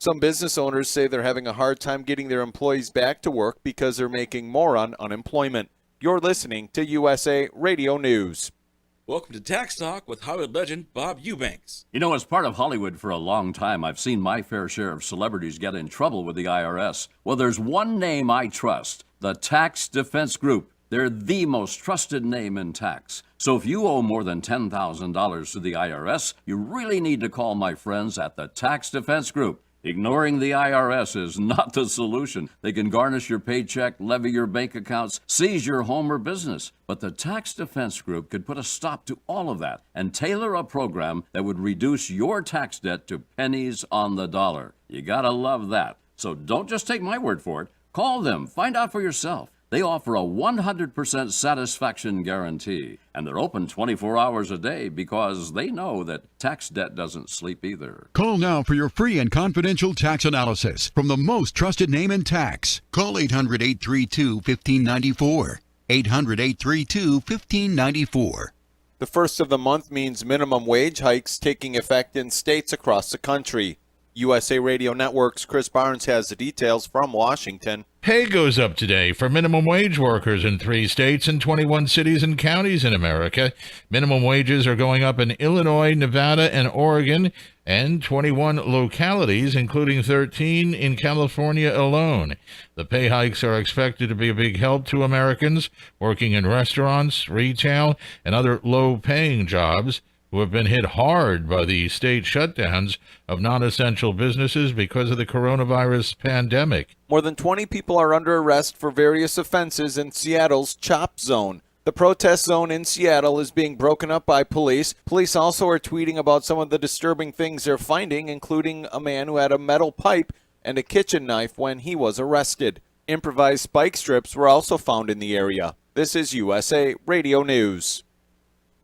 Some business owners say they're having a hard time getting their employees back to work because they're making more on unemployment. You're listening to USA Radio News. Welcome to Tax Talk with Hollywood legend Bob Eubanks. You know, as part of Hollywood for a long time, I've seen my fair share of celebrities get in trouble with the IRS. Well, there's one name I trust, the Tax Defense Group. They're the most trusted name in tax. So if you owe more than $10,000 to the IRS, you really need to call my friends at the Tax Defense Group. Ignoring the IRS is not the solution. They can garnish your paycheck, levy your bank accounts, seize your home or business. But the Tax Defense Group could put a stop to all of that and tailor a program that would reduce your tax debt to pennies on the dollar. You gotta love that. So don't just take my word for it. Call them. Find out for yourself. They offer a 100% satisfaction guarantee, and they're open 24 hours a day because they know that tax debt doesn't sleep either. Call now for your free and confidential tax analysis from the most trusted name in tax. Call 800-832-1594. 800-832-1594. The first of the month means minimum wage hikes taking effect in states across the country. USA Radio Network's Chris Barnes has the details from Washington. Pay goes up today for minimum wage workers in 3 states and 21 cities and counties in America. Minimum wages are going up in Illinois, Nevada, and Oregon, and 21 localities, including 13 in California alone. The pay hikes are expected to be a big help to Americans working in restaurants, retail, and other low-paying jobs who have been hit hard by the state shutdowns of non-essential businesses because of the coronavirus pandemic. More than 20 people are under arrest for various offenses in Seattle's CHOP zone. The protest zone in Seattle is being broken up by police. Police also are tweeting about some of the disturbing things they're finding, including a man who had a metal pipe and a kitchen knife when he was arrested. Improvised spike strips were also found in the area. This is USA Radio News.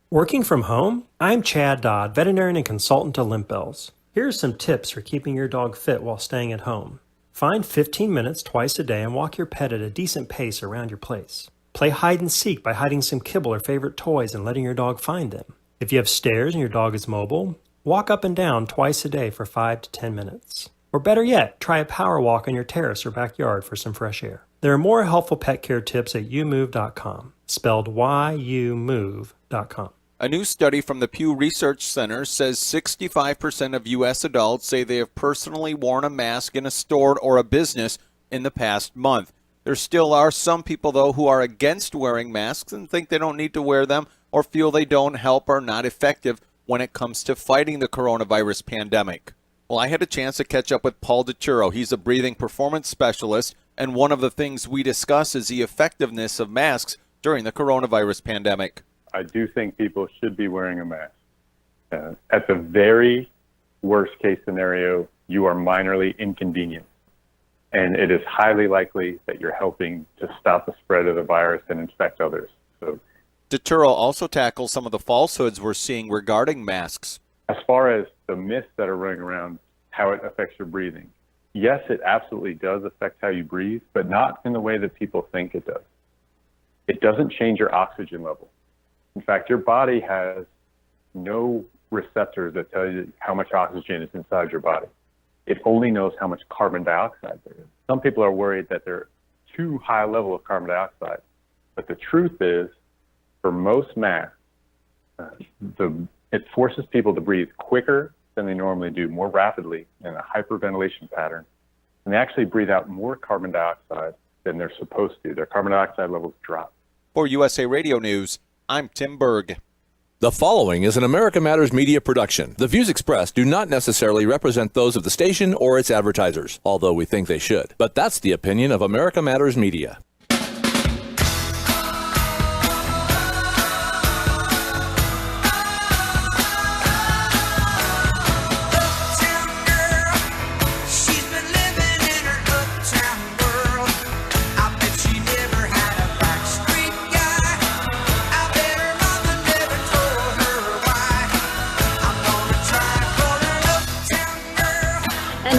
Working from home? I'm Chad Dodd, veterinarian and consultant to Limp Bells. Here are some tips for keeping your dog fit while staying at home. Find 15 minutes twice a day and walk your pet at a decent pace around your place. Play hide and seek by hiding some kibble or favorite toys and letting your dog find them. If you have stairs and your dog is mobile, walk up and down twice a day for 5 to 10 minutes. Or better yet, try a power walk on your terrace or backyard for some fresh air. There are more helpful pet care tips at youmove.com, spelled youmove.com. A new study from the Pew Research Center says 65% of U.S. adults say they have personally worn a mask in a store or a business in the past month. There still are some people, though, who are against wearing masks and think they don't need to wear them or feel they don't help or are not effective when it comes to fighting the coronavirus pandemic. Well, I had a chance to catch up with Paul DiTuro. He's a breathing performance specialist, and one of the things we discuss is the effectiveness of masks during the coronavirus pandemic. I do think people should be wearing a mask. At the very worst case scenario, you are minorly inconvenienced. And it is highly likely that you're helping to stop the spread of the virus and infect others. So, DiTuro also tackles some of the falsehoods we're seeing regarding masks. As far as the myths that are running around how it affects your breathing, yes, it absolutely does affect how you breathe, but not in the way that people think it does. It doesn't change your oxygen level. In fact, your body has no receptors that tell you how much oxygen is inside your body. It only knows how much carbon dioxide there is. Some people are worried that they're too high a level of carbon dioxide. But the truth is, for most masks, it forces people to breathe quicker than they normally do, more rapidly in a hyperventilation pattern. And they actually breathe out more carbon dioxide than they're supposed to. Their carbon dioxide levels drop. For USA Radio News, I'm Tim Berg. The following is an America Matters Media production. The views expressed do not necessarily represent those of the station or its advertisers, although we think they should. But that's the opinion of America Matters Media.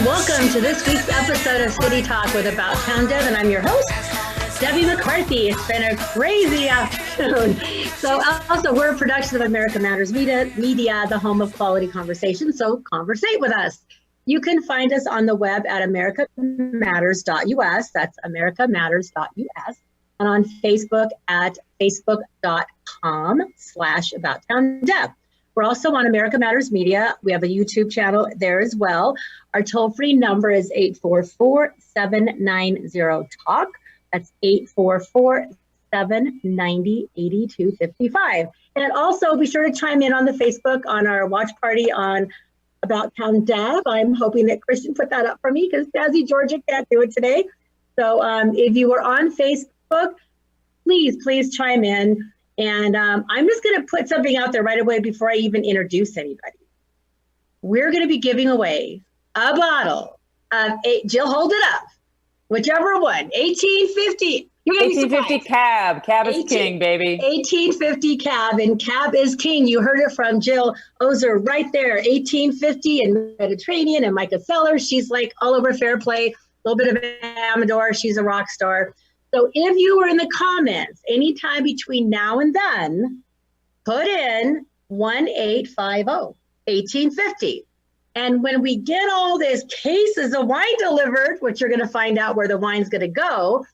Welcome to this week's episode of City Talk with About Town Deb, and I'm your host, Debbie McCarthy. It's been a crazy afternoon. So also, we're a production of America Matters Media, the home of quality conversation, so conversate with us. You can find us on the web at americamatters.us. That's americamatters.us. And on Facebook at facebook.com/About Town Deb. We're also on America Matters Media. We have a YouTube channel there as well. Our toll-free number is 844-790-TALK. That's 844-790-8255. And also be sure to chime in on the Facebook on our watch party on About Town Deb. I'm hoping that Christian put that up for me because Dazzy Georgia can't do it today. So if you were on Facebook, please chime in. And I'm just going to put something out there right away before I even introduce anybody. We're going to be giving away a bottle of, Jill, hold it up. Whichever one, 1850. You're going to be surprised. 1850 Cab. Cab is king, baby. 1850 Cab, and Cab is king. You heard it from Jill Ozer right there. 1850 and Mediterranean and Micah Sellers. She's like all over Fair Play. A little bit of Amador. She's a rock star. So if you were in the comments anytime between now and then, put in 1850. And when we get all these cases of wine delivered, which you're going to find out where the wine's going to go,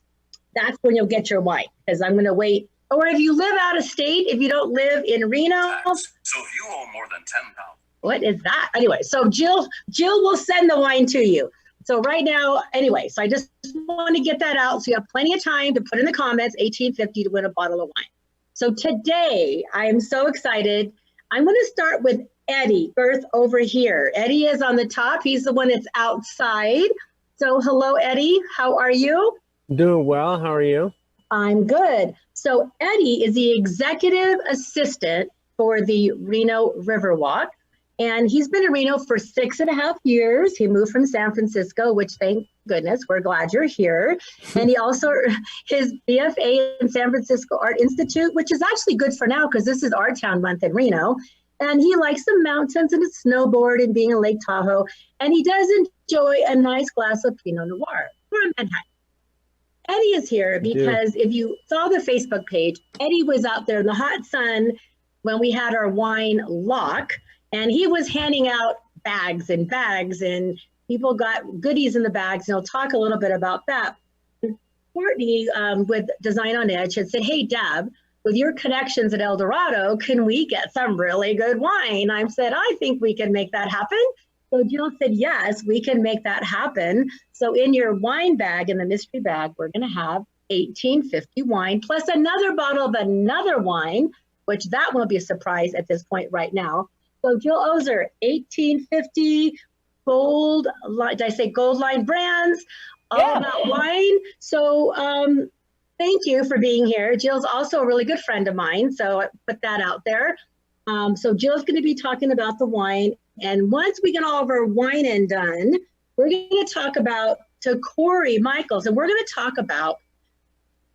that's when you'll get your wine, because I'm going to wait. Or if you live out of state, if you don't live in Reno. So if you owe more than 10 pounds. What is that? Anyway, so Jill will send the wine to you. So right now, anyway, so I just want to get that out. So you have plenty of time to put in the comments, 1850 to win a bottle of wine. So today, I am so excited. I'm going to start with Eddie Girth over here. Eddie is on the top. He's the one that's outside. So hello, Eddie. How are you? Doing well. How are you? I'm good. So Eddie is the executive assistant for the Reno Riverwalk. And he's been in Reno for 6.5 years. He moved from San Francisco, which thank goodness, we're glad you're here. And he also, his BFA in San Francisco Art Institute, which is actually good for now because this is Art Town month in Reno. And he likes the mountains and a snowboard and being in Lake Tahoe. And he does enjoy a nice glass of Pinot Noir from Manhattan. Eddie is here because if you saw the Facebook page, Eddie was out there in the hot sun when we had our wine lock. And he was handing out bags, and people got goodies in the bags. And I'll talk a little bit about that. Courtney with Design on Edge had said, hey, Deb, with your connections at El Dorado, can we get some really good wine? I said, I think we can make that happen. So Jill said, yes, we can make that happen. So in your wine bag, in the mystery bag, we're going to have 1850 wine plus another bottle of another wine, which that won't be a surprise at this point right now. So Jill Ozer, 1850 gold, did I say gold line brands, all about wine. So thank you for being here. Jill's also a really good friend of mine, so I put that out there. So Jill's going to be talking about the wine. And once we get all of our wine and done, we're going to talk to Corey Michaels, and we're going to talk about,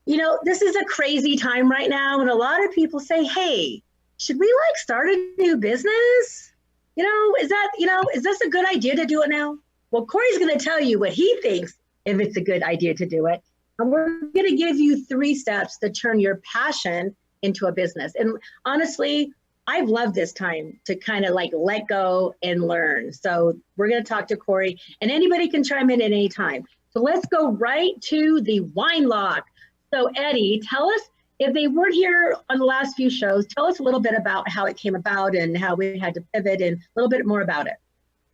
this is a crazy time right now. And a lot of people say, hey, should we start a new business? Is this a good idea to do it now? Well, Corey's going to tell you what he thinks if it's a good idea to do it. And we're going to give you 3 steps to turn your passion into a business. And honestly, I've loved this time to kind of let go and learn. So we're going to talk to Corey, and anybody can chime in at any time. So let's go right to the wine lock. So Eddie, tell us, if they weren't here on the last few shows, tell us a little bit about how it came about and how we had to pivot and a little bit more about it.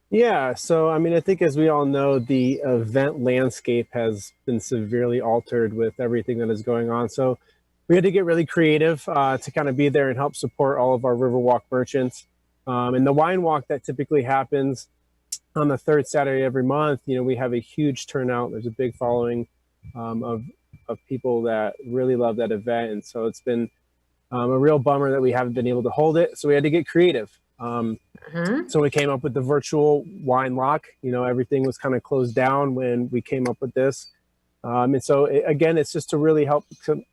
Yeah, so I think as we all know, the event landscape has been severely altered with everything that is going on. So we had to get really creative to kind of be there and help support all of our Riverwalk merchants. And the wine walk that typically happens on the 3rd Saturday every month, we have a huge turnout. There's a big following of people that really love that event. And so it's been a real bummer that we haven't been able to hold it. So we had to get creative. So we came up with the virtual wine lock. Everything was kind of closed down when we came up with this. And so again, it's just to really help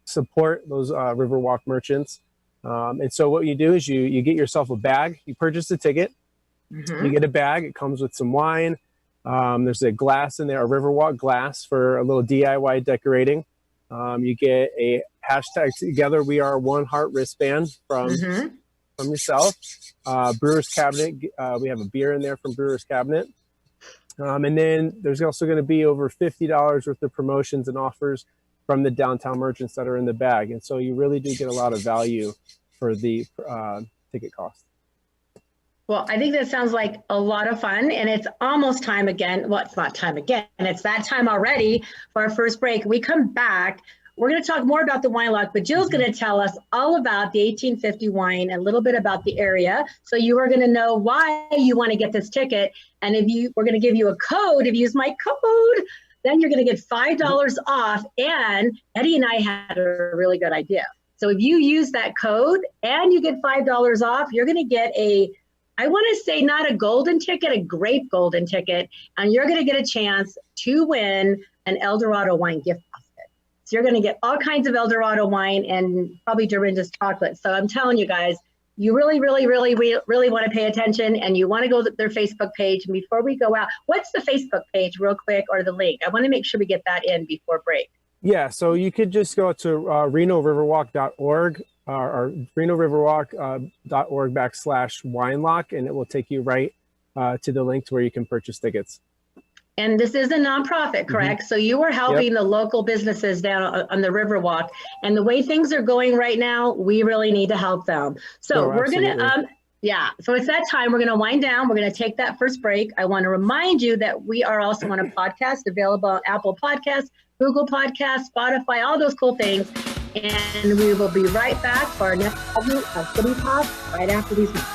support those Riverwalk merchants. And so what you do is you get yourself a bag, you purchase a ticket, you get a bag, it comes with some wine. There's a glass in there, a Riverwalk glass for a little DIY decorating. You get a hashtag Together We Are One Heart wristband from yourself. Brewer's Cabinet, we have a beer in there from Brewer's Cabinet. And then there's also going to be over $50 worth of promotions and offers from the downtown merchants that are in the bag. And so you really do get a lot of value for the ticket cost. Well, I think that sounds like a lot of fun, and it's almost time again. Well, it's not time again. It's that time already for our first break. We come back. We're going to talk more about the wine lock, but Jill's going to tell us all about the 1850 wine, a little bit about the area. So you are going to know why you want to get this ticket. And we're going to give you a code. If you use my code, then you're going to get $5 off. And Eddie and I had a really good idea. So if you use that code and you get $5 off, you're going to get I want to say not a golden ticket, a grape golden ticket, and you're going to get a chance to win an El Dorado wine gift basket. So you're going to get all kinds of El Dorado wine and probably Dorinda's chocolate. So I'm telling you guys, you really, really, really, really want to pay attention, and you want to go to their Facebook page. And before we go out, what's the Facebook page real quick, or the link? I want to make sure we get that in before break. Yeah, so you could just go to RenoRiverwalk.org or RenoRiverwalk.org/winelock, and it will take you right to the link to where you can purchase tickets. And this is a nonprofit, correct? Mm-hmm. So you are helping the local businesses down on the Riverwalk. And the way things are going right now, we really need to help them. So we're going to, so it's that time. We're going to wind down. We're going to take that first break. I want to remind you that we are also on a podcast available on Apple Podcasts, Google Podcasts, Spotify, all those cool things. And we will be right back for our next segment of City Talk right after these minutes.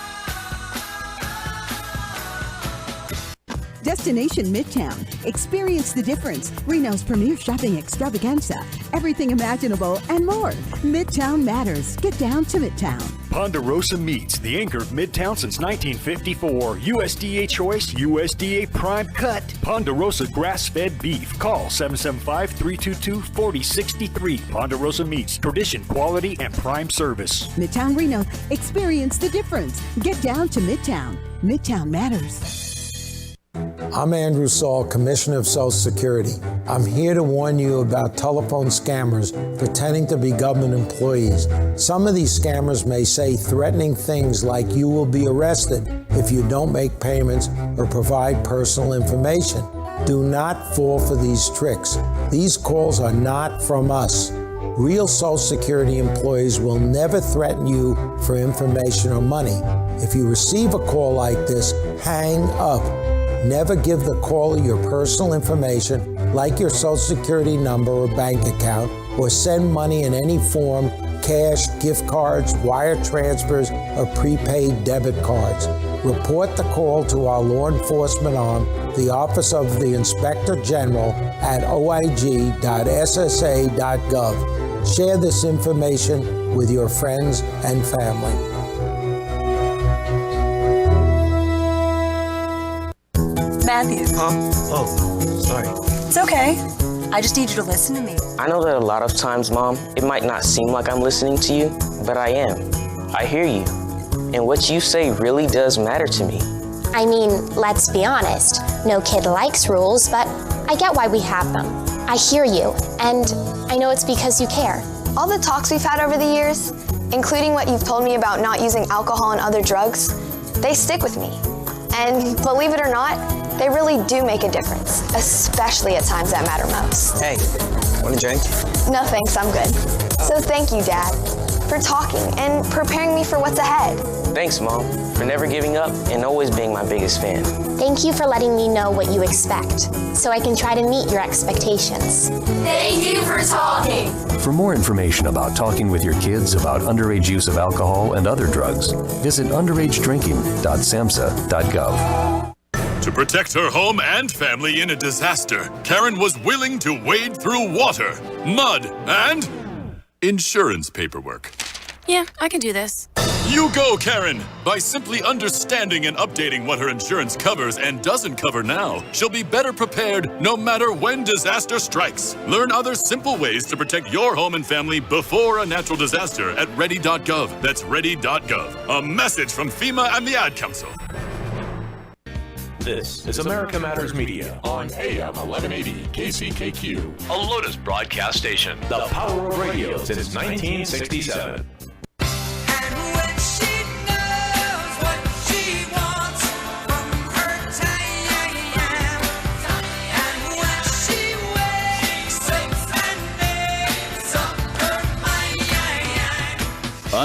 Destination Midtown. Experience the difference. Reno's premier shopping extravaganza. Everything imaginable and more. Midtown matters. Get down to Midtown. Ponderosa Meats, the anchor of Midtown since 1954. USDA choice, USDA prime cut. Ponderosa grass-fed beef. Call 775-322-4063. Ponderosa Meats, tradition, quality, and prime service. Midtown Reno. Experience the difference. Get down to Midtown. Midtown matters. I'm Andrew Saul, Commissioner of Social Security. I'm here to warn you about telephone scammers pretending to be government employees. Some of these scammers may say threatening things like you will be arrested if you don't make payments or provide personal information. Do not fall for these tricks. These calls are not from us. Real Social Security employees will never threaten you for information or money. If you receive a call like this, hang up. Never give the caller your personal information, like your Social Security number or bank account, or send money in any form, cash, gift cards, wire transfers, or prepaid debit cards. Report the call to our law enforcement arm, the Office of the Inspector General, at oig.ssa.gov. Share this information with your friends and family. Matthew. Oh, sorry. It's okay. I just need you to listen to me. I know that a lot of times, Mom, it might not seem like I'm listening to you, but I am. I hear you. And what you say really does matter to me. I mean, let's be honest. No kid likes rules, but I get why we have them. I hear you, and I know it's because you care. All the talks we've had over the years, including what you've told me about not using alcohol and other drugs, they stick with me. And believe it or not, they really do make a difference, especially at times that matter most. Hey, want a drink? No thanks, I'm good. So thank you, Dad, for talking and preparing me for what's ahead. Thanks, Mom, for never giving up and always being my biggest fan. Thank you for letting me know what you expect, so I can try to meet your expectations. Thank you for talking. For more information about talking with your kids about underage use of alcohol and other drugs, visit underagedrinking.samhsa.gov. To protect her home and family in a disaster, Karen was willing to wade through water, mud, and insurance paperwork. Yeah, I can do this. You go, Karen! By simply understanding and updating what her insurance covers and doesn't cover now, she'll be better prepared no matter when disaster strikes. Learn other simple ways to protect your home and family before a natural disaster at ready.gov. That's ready.gov. A message from FEMA and the Ad Council. This is America Matters Media on AM 1180 KCKQ, a Lotus broadcast station, the power of radio since 1967.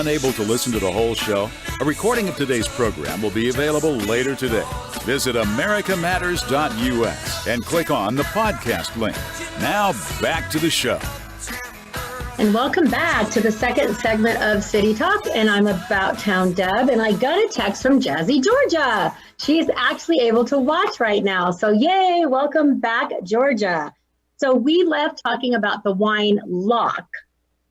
unable to listen to the whole show? A recording of today's program will be available later today. Visit americamatters.us and click on the podcast link. Now back to the show. And welcome back to the second segment of City Talk, and I'm About Town Deb, and I got a text from Jazzy, Georgia. She's actually able to watch right now, so yay, welcome back, Georgia. So we left talking about the wine Lock,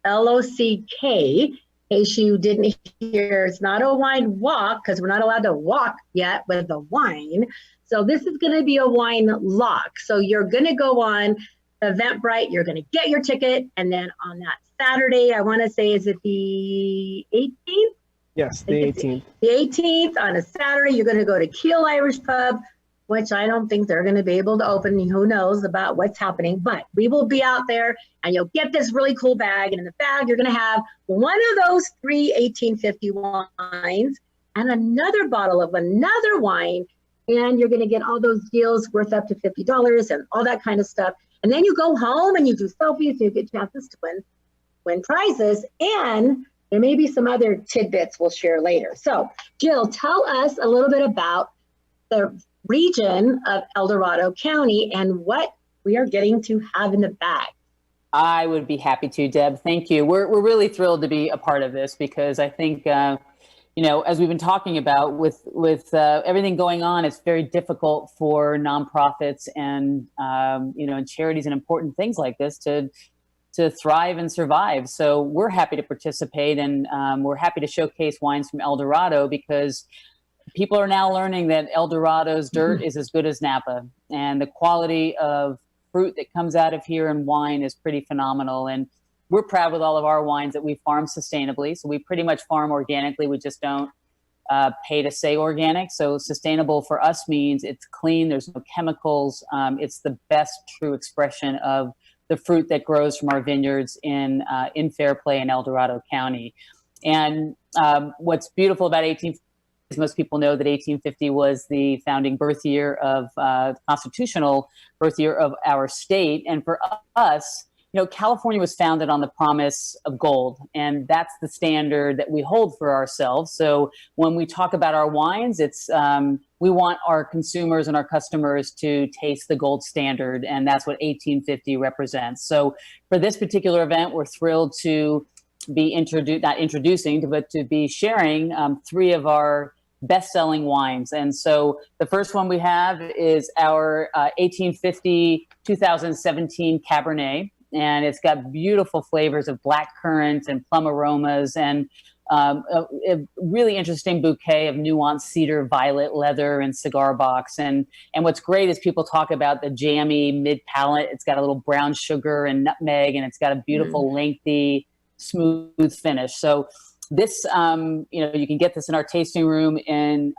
L-O-C-K. In case you didn't hear, it's not a wine walk, because we're not allowed to walk yet with the wine. So this is going to be a wine lock. So you're going to go on Eventbrite, you're going to get your ticket, and then on that Saturday, I want to say, is it the 18th? Yes, the 18th. The 18th on a Saturday, you're going to go to Keel Irish Pub, which I don't think they're going to be able to open. Who knows about what's happening, but we will be out there, and you'll get this really cool bag, and in the bag, you're going to have one of those 3 1850 wines and another bottle of another wine, and you're going to get all those deals worth up to $50 and all that kind of stuff. And then you go home and you do selfies and you get chances to win prizes. And there may be some other tidbits we'll share later. So Jill, tell us a little bit about the region of El Dorado County and what we are getting to have in the bag. I would be happy to, Deb. Thank you. We're really thrilled to be a part of this because I think, as we've been talking about with everything going on, it's very difficult for nonprofits and and charities and important things like this to thrive and survive. So we're happy to participate, and we're happy to showcase wines from El Dorado because people are now learning that El Dorado's dirt is as good as Napa, and the quality of fruit that comes out of here in wine is pretty phenomenal. And we're proud with all of our wines that we farm sustainably. So we pretty much farm organically. We just don't pay to say organic. So sustainable for us means it's clean. There's no chemicals. It's the best true expression of the fruit that grows from our vineyards in Fairplay in El Dorado County. And what's beautiful about 1850 is most people know that 1850 was the founding birth year of constitutional birth year of our state. And for us, California was founded on the promise of gold, and that's the standard that we hold for ourselves. So when we talk about our wines, it's we want our consumers and our customers to taste the gold standard, and that's what 1850 represents. So for this particular event, we're thrilled to be to be sharing 3 of our best-selling wines. And so the first one we have is our 1850 2017 Cabernet. And it's got beautiful flavors of blackcurrant and plum aromas and a really interesting bouquet of nuanced cedar, violet, leather, and cigar box. And what's great is people talk about the jammy mid-palate. It's got a little brown sugar and nutmeg, and it's got a beautiful, lengthy, smooth finish. So this, you can get this in our tasting room in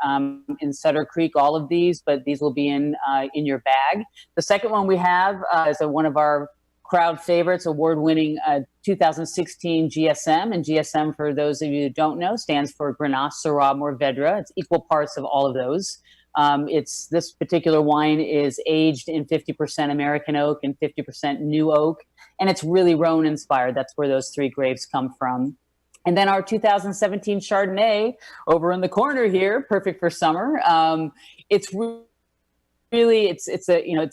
Sutter Creek, all of these, but these will be in your bag. The second one we have is one of our crowd favorites, award-winning 2016 GSM. And GSM, for those of you who don't know, stands for Grenache Syrah Mourvedre. It's equal parts of all of those. This particular wine is aged in 50% American oak and 50% new oak, and it's really Rhone inspired. That's where those 3 grapes come from. And then our 2017 Chardonnay over in the corner here, perfect for summer. It's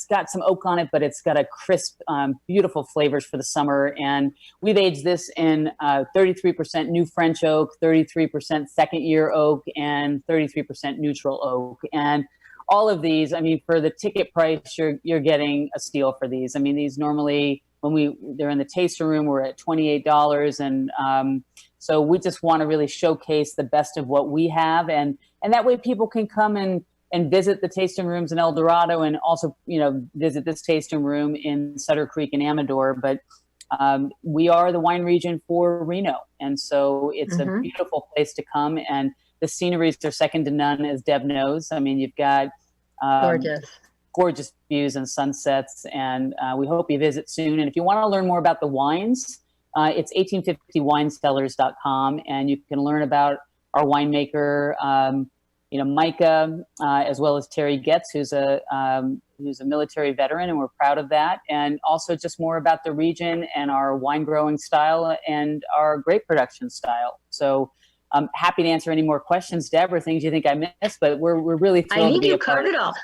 got some oak on it, but it's got a crisp, beautiful flavors for the summer. And we've aged this in 33% new French oak, 33% second year oak, and 33% neutral oak. And all of these, for the ticket price, you're getting a steal for these. These normally, they're in the tasting room, we're at $28. And so we just want to really showcase the best of what we have. And that way people can come and visit the tasting rooms in El Dorado, and also, visit this tasting room in Sutter Creek and Amador. But we are the wine region for Reno. And so it's a beautiful place to come. And the sceneries are second to none, as Deb knows. You've got gorgeous views and sunsets. And we hope you visit soon. And if you want to learn more about the wines, it's 1850winesellers.com. And you can learn about our winemaker, Micah, as well as Terry Getz, who's a who's a military veteran, and we're proud of that. And also just more about the region and our wine growing style and our grape production style. So I'm happy to answer any more questions, Deb, or things you think I missed, but we're really thrilled I think to be you a part. covered it all.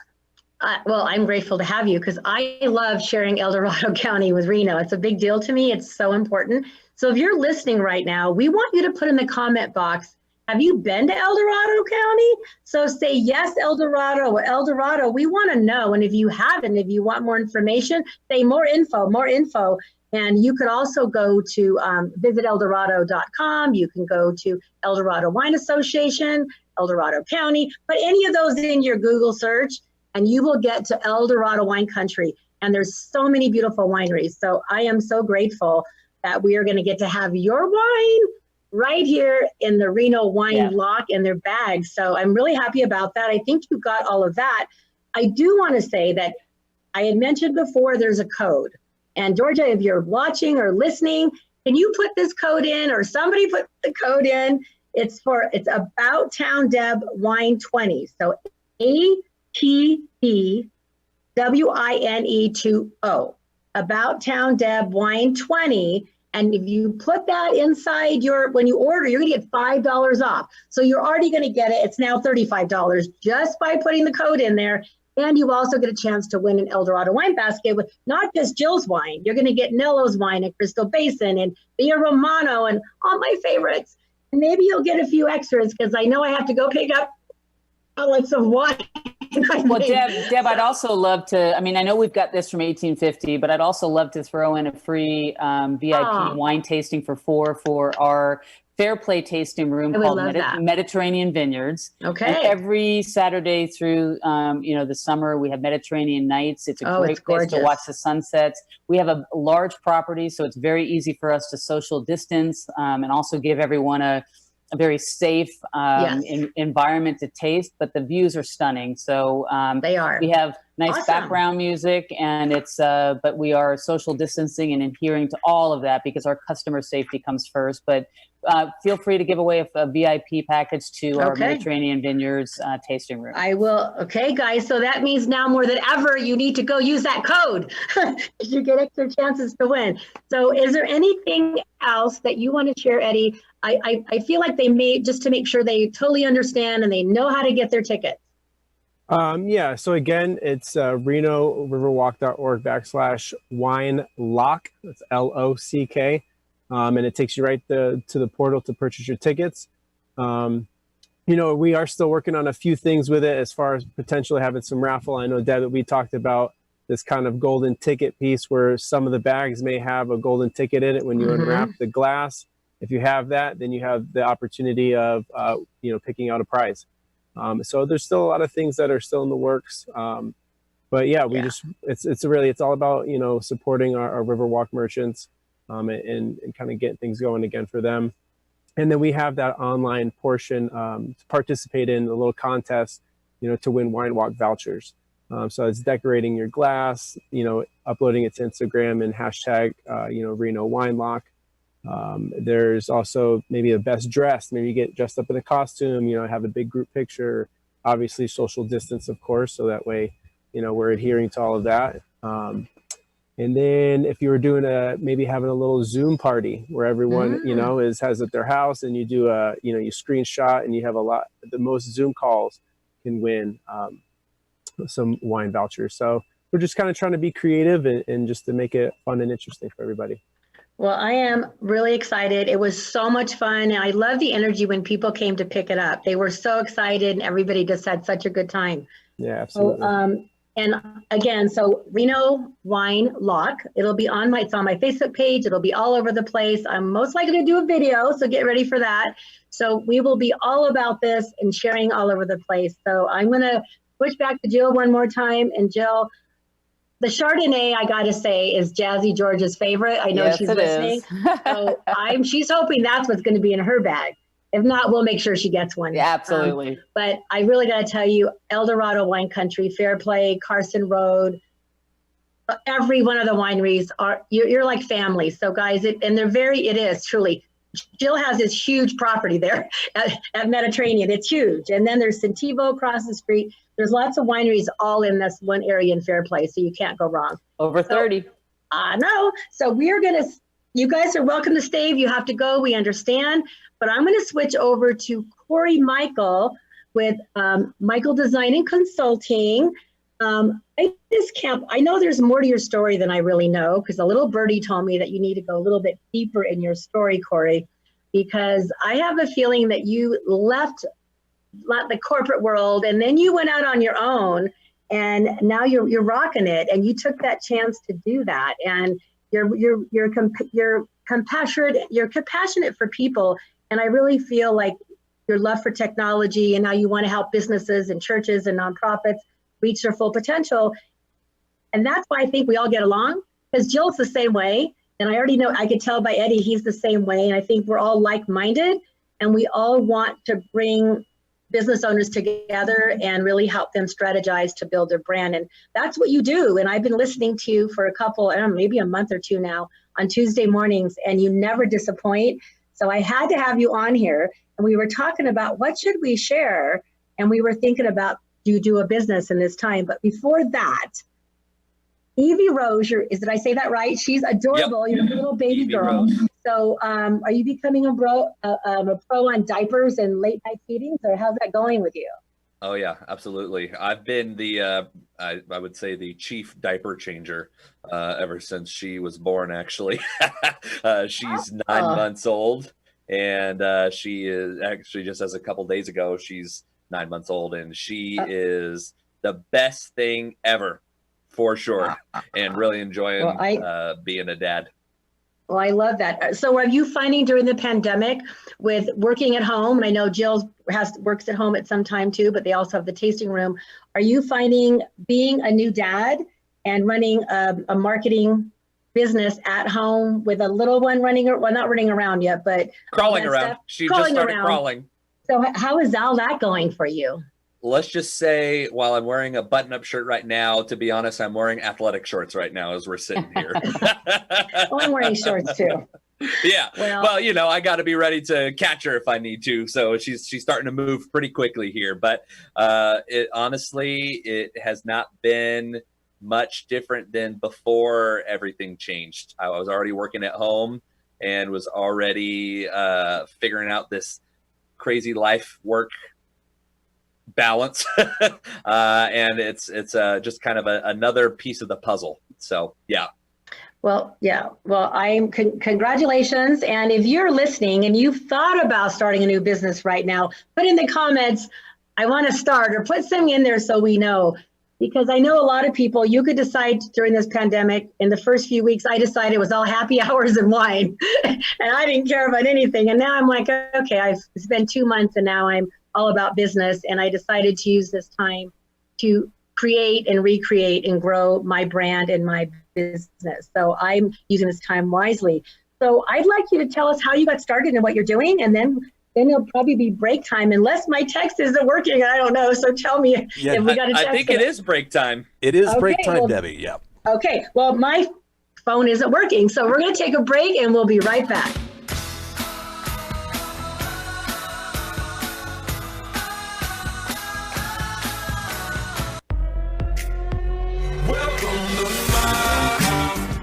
Well, I'm grateful to have you because I love sharing El Dorado County with Reno. It's a big deal to me. It's so important. So if you're listening right now, we want you to put in the comment box, have you been to El Dorado County? So say yes, El Dorado, or El Dorado. We want to know. And if you haven't, if you want more information, say more info. And you could also go to visiteldorado.com. You can go to El Dorado Wine Association, El Dorado County, put any of those in your Google search, and you will get to El Dorado Wine Country. And there's so many beautiful wineries. So I am so grateful that we are going to get to have your wine right here in the Reno wine lock in their bags. So I'm really happy about that. I think you got all of that. I do want to say that I had mentioned before there's a code. And Georgia, if you're watching or listening, can you put this code in, or somebody put the code in? It's About Town Deb Wine 20. So ATDWINE20. About Town Deb Wine 20. And if you put that inside when you order, you're going to get $5 off. So you're already going to get it. It's now $35 just by putting the code in there. And you also get a chance to win an El Dorado wine basket with not just Jill's wine. You're going to get Nello's wine and Crystal Basin and Villa Romano and all my favorites. And maybe you'll get a few extras because I know I have to go pick up lots of wine. Well, Deb, I'd also love to, I know we've got this from 1850, but I'd also love to throw in a free VIP wine tasting for 4 for our Fair Play tasting room called Mediterranean Vineyards. Okay. And every Saturday through, the summer, we have Mediterranean nights. It's a great place to watch the sunsets. We have a large property, so it's very easy for us to social distance and also give everyone a very safe environment to taste, but the views are stunning. So they are. We have nice background music, and but we are social distancing and adhering to all of that because our customer safety comes first. But feel free to give away a VIP package to our Mediterranean Vineyards tasting room. I will. Okay, guys. So that means now more than ever, you need to go use that code. You get extra chances to win. So is there anything else that you want to share, Eddie? I feel like they made, just to make sure they totally understand and they know how to get their tickets. So again, it's RenoRiverWalk.org/wine lock. That's LOCK. And it takes you right to the portal to purchase your tickets. We are still working on a few things with it as far as potentially having some raffle. I know, Deb, that we talked about this kind of golden ticket piece where some of the bags may have a golden ticket in it when you unwrap the glass. If you have that, then you have the opportunity of, picking out a prize. So there's still a lot of things that are still in the works. It's all about, supporting our Riverwalk merchants and kind of getting things going again for them. And then we have that online portion to participate in a little contest, to win Wine Walk vouchers. So it's decorating your glass, uploading it to Instagram and hashtag, Reno Wine Lock. There's also maybe a best dressed, maybe you get dressed up in a costume, have a big group picture, obviously social distance, of course. So that way, we're adhering to all of that. And then if you were doing maybe having a little Zoom party where everyone, has at their house and you do you screenshot and you have the most Zoom calls can win some wine vouchers. So we're just kind of trying to be creative and just to make it fun and interesting for everybody. Well, I am really excited. It was so much fun. And I love the energy when people came to pick it up. They were so excited and everybody just had such a good time. Yeah, absolutely. So, and again, so Reno Wine Lock, it's on my Facebook page. It'll be all over the place. I'm most likely to do a video, so get ready for that. So we will be all about this and sharing all over the place. So I'm going to switch back to Jill one more time. And Jill, the Chardonnay, I got to say, is Jazzy George's favorite. I know she's listening. So she's hoping that's what's going to be in her bag. If not, we'll make sure she gets one. Yeah, absolutely. But I really got to tell you, El Dorado Wine Country, Fair Play, Carson Road, every one of the wineries you're like family. So guys, it is truly Jill has this huge property there at Mediterranean. It's huge. And then there's Sentivo across the street. There's lots of wineries all in this one area in Fairplay, so you can't go wrong. Over 30. I know. So you guys are welcome to stay if you have to go. We understand. But I'm going to switch over to Corey Michael with Michael Design and Consulting. I know there's more to your story than I really know, because a little birdie told me that you need to go a little bit deeper in your story, Corey, because I have a feeling that you left the corporate world and then you went out on your own, and now you're rocking it, and you took that chance to do that, and you're compassionate for people, and I really feel like your love for technology and how you want to help businesses and churches and nonprofits reach their full potential. And that's why I think we all get along, because Jill's the same way. And I already know, I could tell by Eddie, he's the same way. And I think we're all like-minded, and we all want to bring business owners together and really help them strategize to build their brand. And that's what you do. And I've been listening to you for maybe a month or two now on Tuesday mornings, and you never disappoint. So I had to have you on here, and we were talking about what should we share? And we were thinking about, do you do a business in this time? But before that, Evie Rose, did I say that right? She's adorable. Yep. You're a little baby Evie girl. Rose. So are you becoming a pro on diapers and late night feedings, or how's that going with you? Oh yeah, absolutely. I've been I would say the chief diaper changer ever since she was born, actually. She's 9 months old, and she is actually, just as a couple days ago, she's 9 months old, and she is the best thing ever, for sure, and really enjoying being a dad. Well, I love that. So are you finding during the pandemic with working at home, and I know Jill works at home at some time too, but they also have the tasting room. Are you finding being a new dad and running a marketing business at home with a little one not running around yet, but crawling around. She just started crawling. So how is all that going for you? Let's just say, while I'm wearing a button-up shirt right now, to be honest, I'm wearing athletic shorts right now as we're sitting here. Well, I'm wearing shorts too. Yeah. Well, I got to be ready to catch her if I need to. So she's starting to move pretty quickly here. But it has not been much different than before everything changed. I was already working at home and was already figuring out this crazy life work balance, and it's just kind of another piece of the puzzle. So yeah. Well, congratulations. And if you're listening and you've thought about starting a new business right now, put in the comments, I want to start, or put something in there so we know. Because I know a lot of people, you could decide during this pandemic, in the first few weeks, I decided it was all happy hours and wine, and I didn't care about anything. And now I'm like, okay, I've spent 2 months and now I'm all about business. And I decided to use this time to create and recreate and grow my brand and my business. So I'm using this time wisely. So I'd like you to tell us how you got started and what you're doing, and then it'll probably be break time, unless my text isn't working. I don't know. So tell me if we got a text. I think it is break time. It is break time, Debbie. Yeah. Okay. Well, my phone isn't working. So we're going to take a break and we'll be right back.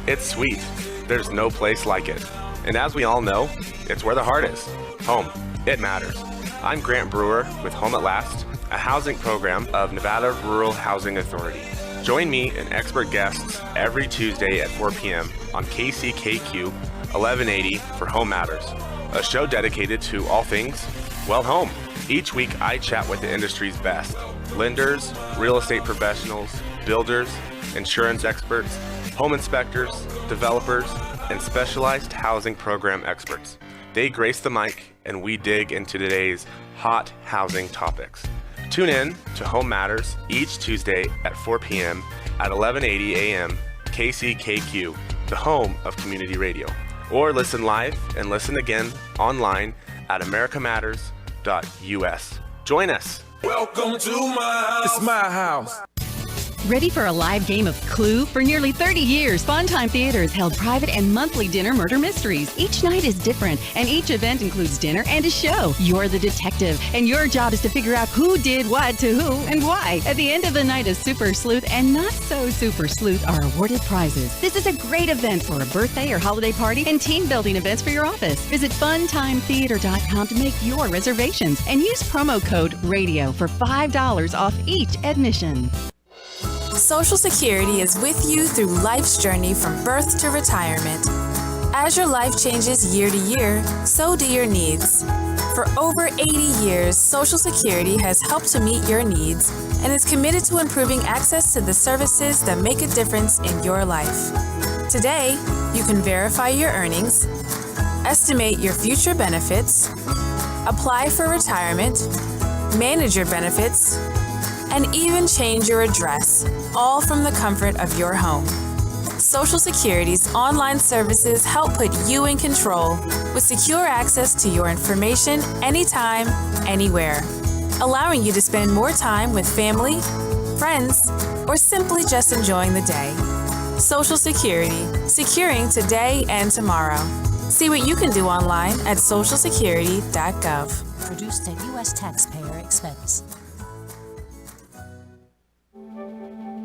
It's sweet. There's no place like it. And as we all know, it's where the heart is. Home. It matters. I'm Grant Brewer with Home at Last, a housing program of Nevada Rural Housing Authority. Join me and expert guests every Tuesday at 4 p.m. on KCKQ 1180 for Home Matters, a show dedicated to all things, well, home. Each week I chat with the industry's best. Lenders, real estate professionals, builders, insurance experts, home inspectors, developers, and specialized housing program experts. They grace the mic, and we dig into today's hot housing topics. Tune in to Home Matters each Tuesday at 4 p.m. at 1180 a.m. KCKQ, the home of community radio. Or listen live and listen again online at americamatters.us. Join us. Welcome to my house. It's my house. Ready for a live game of Clue? For nearly 30 years, Funtime Theaters held private and monthly dinner murder mysteries. Each night is different, and each event includes dinner and a show. You're the detective, and your job is to figure out who did what to who and why. At the end of the night, a super sleuth and not so super sleuth are awarded prizes. This is a great event for a birthday or holiday party and team building events for your office. Visit funtimetheater.com to make your reservations and use promo code RADIO for $5 off each admission. Social Security is with you through life's journey from birth to retirement. As your life changes year to year, so do your needs. For over 80 years, Social Security has helped to meet your needs and is committed to improving access to the services that make a difference in your life. Today, you can verify your earnings, estimate your future benefits, apply for retirement, manage your benefits, and even change your address, all from the comfort of your home. Social Security's online services help put you in control with secure access to your information anytime, anywhere, allowing you to spend more time with family, friends, or simply just enjoying the day. Social Security, securing today and tomorrow. See what you can do online at socialsecurity.gov. Produced at U.S. taxpayer expense.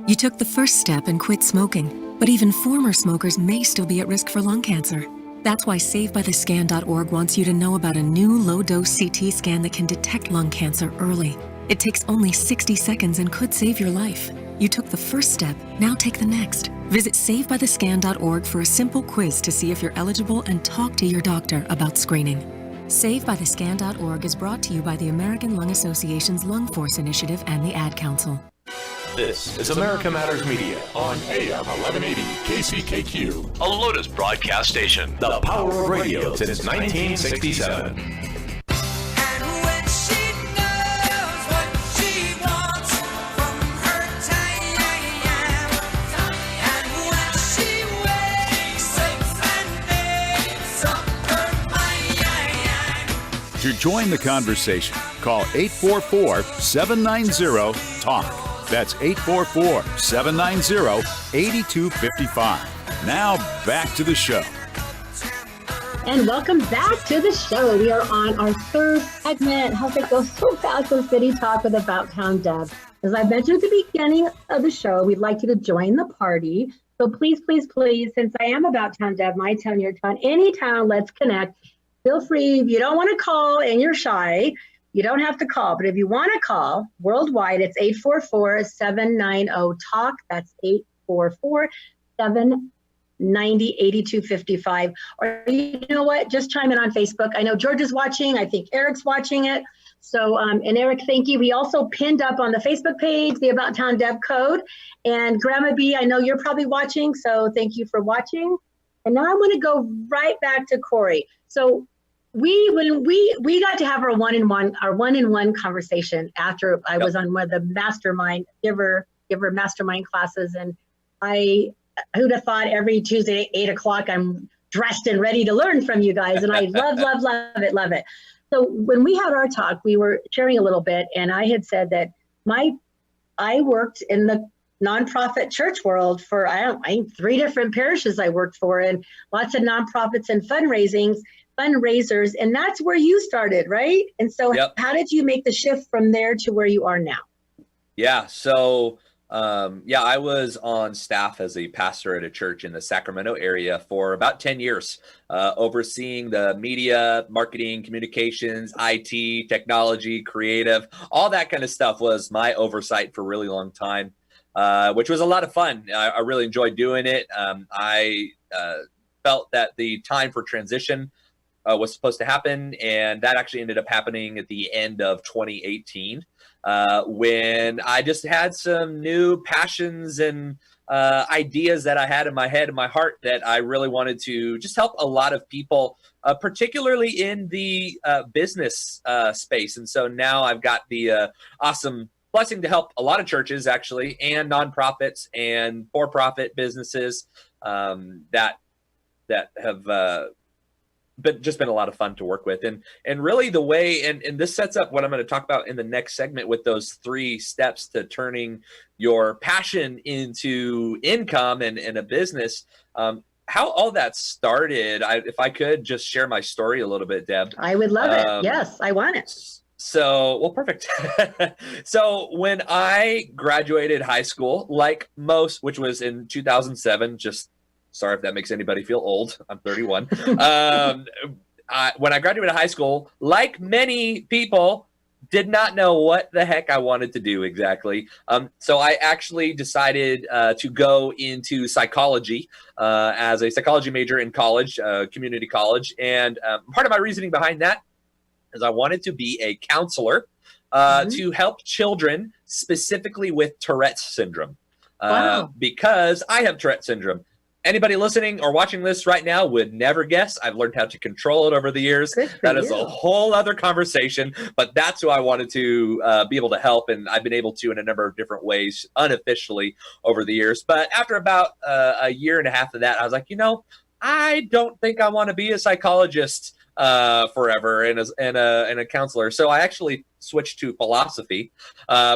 You took the first step and quit smoking, but even former smokers may still be at risk for lung cancer. That's why SaveByTheScan.org wants you to know about a new low-dose CT scan that can detect lung cancer early. It takes only 60 seconds and could save your life. You took the first step, now take the next. Visit SaveByTheScan.org for a simple quiz to see if you're eligible and talk to your doctor about screening. SaveByTheScan.org is brought to you by the American Lung Association's Lung Force Initiative and the Ad Council. This is America Matters Media on AM 1180 KCKQ, a Lotus broadcast station. The power of radio since 1967. To join the conversation, call 844-790-TALK. That's 844-790-8255. Now back to the show. And welcome back to the show. We are on our third segment. How's it go so fast with City Talk with About Town Deb? As I mentioned at the beginning of the show, we'd like you to join the party. So please, please, please, since I am About Town Deb, my town, your town, any town, let's connect. Feel free. If you don't want to call and you're shy, you don't have to call. But if you want to call worldwide, it's 844-790-TALK. That's 844-790-8255. Or you know what? Just chime in on Facebook. I know George is watching. I think Eric's watching it. So, and Eric, thank you. We also pinned up on the Facebook page, the About Town Deb code. And Grandma B, I know you're probably watching. So thank you for watching. And now I'm going to go right back to Corey. So when we got to have our one-in-one conversation after I was on one of the mastermind giver mastermind classes, and who'd have thought every Tuesday at 8 o'clock I'm dressed and ready to learn from you guys, and I love it. So when we had our talk, we were sharing a little bit, and I had said that I worked in the nonprofit church world for I 3 different parishes I worked for, and lots of nonprofits and fundraisers, and that's where you started, right? And so How did you make the shift from there to where you are now? Yeah, so I was on staff as a pastor at a church in the Sacramento area for about 10 years, overseeing the media, marketing, communications, IT, technology, creative, all that kind of stuff was my oversight for a really long time, which was a lot of fun. I really enjoyed doing it. I felt that the time for transition was supposed to happen, and that actually ended up happening at the end of 2018 when I just had some new passions and ideas that I had in my head and my heart that I really wanted to just help a lot of people, particularly in the business space. And so now I've got the awesome blessing to help a lot of churches actually, and nonprofits and for-profit businesses that have been a lot of fun to work with. And really the way, and this sets up what I'm going to talk about in the next segment with those 3 steps to turning your passion into income and a business. How all that started, if I could just share my story a little bit, Deb. I would love it. Yes, I want it. So, well, perfect. So when I graduated high school, like most, which was in 2007, just sorry if that makes anybody feel old. I'm 31. When I graduated high school, like many people, did not know what the heck I wanted to do exactly. So I actually decided to go into psychology as a psychology major in college, community college. And part of my reasoning behind that is I wanted to be a counselor to help children specifically with Tourette's syndrome. Because I have Tourette's syndrome. Anybody listening or watching this right now would never guess. I've learned how to control it over the years. That is a whole other conversation, but that's who I wanted to be able to help. And I've been able to in a number of different ways unofficially over the years. But after about a year and a half of that, I was like, I don't think I want to be a psychologist forever and a counselor. So I actually switched to philosophy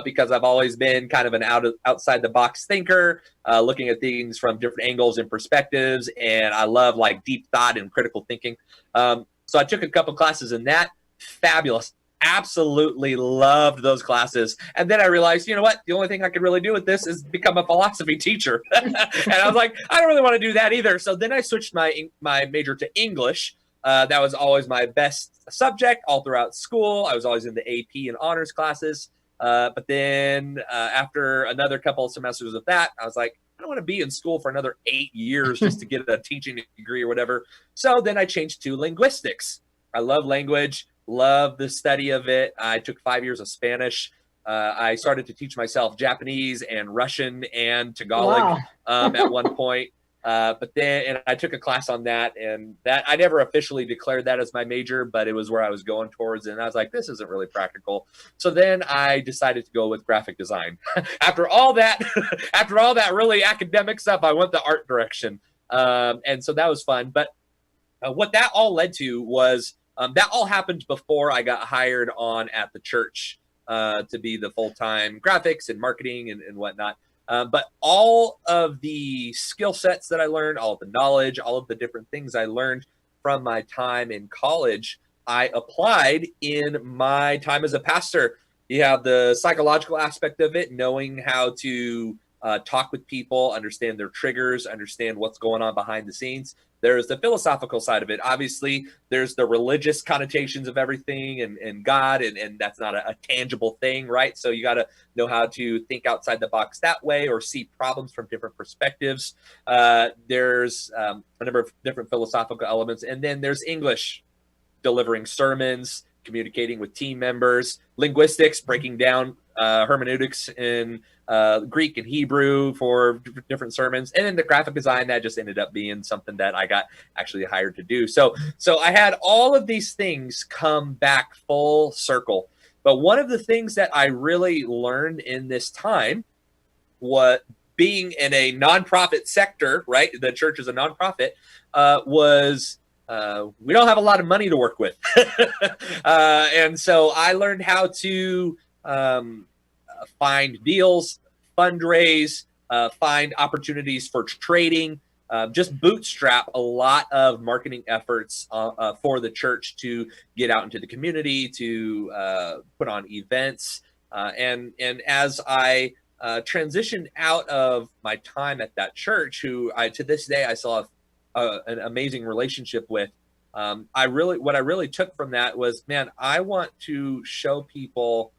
because I've always been kind of an outside the box thinker, looking at things from different angles and perspectives. And I love like deep thought and critical thinking. So I took a couple classes in that. Fabulous. Absolutely loved those classes. And then I realized, you know what? The only thing I could really do with this is become a philosophy teacher. And I was like, I don't really want to do that either. So then I switched my major to English. That was always my best subject all throughout school. I was always in the AP and honors classes. But then after another couple of semesters of that, I was like, I don't want to be in school for another 8 years just to get a teaching degree or whatever. So then I changed to linguistics. I love language, love the study of it. I took 5 years of Spanish. I started to teach myself Japanese and Russian and Tagalog at one point. But then I took a class on that, and that I never officially declared that as my major, but it was where I was going towards. And I was like, this isn't really practical. So then I decided to go with graphic design. After all that really academic stuff, I went the art direction. And so that was fun. But what that all led to was that all happened before I got hired on at the church to be the full-time graphics and marketing and whatnot. But all of the skill sets that I learned, all of the knowledge, all of the different things I learned from my time in college, I applied in my time as a pastor. You have the psychological aspect of it, knowing how to talk with people, understand their triggers, understand what's going on behind the scenes. There's the philosophical side of it. Obviously, there's the religious connotations of everything and God, and that's not a tangible thing, right? So you got to know how to think outside the box that way or see problems from different perspectives. There's a number of different philosophical elements. And then there's English, delivering sermons, communicating with team members, linguistics, breaking down hermeneutics in Greek and Hebrew for different sermons, and then the graphic design that just ended up being something that I got actually hired to do. So I had all of these things come back full circle. But one of the things that I really learned in this time, what being in a nonprofit sector, right? The church is a nonprofit, was we don't have a lot of money to work with. And so I learned how to find deals, fundraise, find opportunities for trading, just bootstrap a lot of marketing efforts for the church to get out into the community, to put on events. And as I transitioned out of my time at that church, who to this day I still have an amazing relationship with, what I really took from that was, man, I want to show people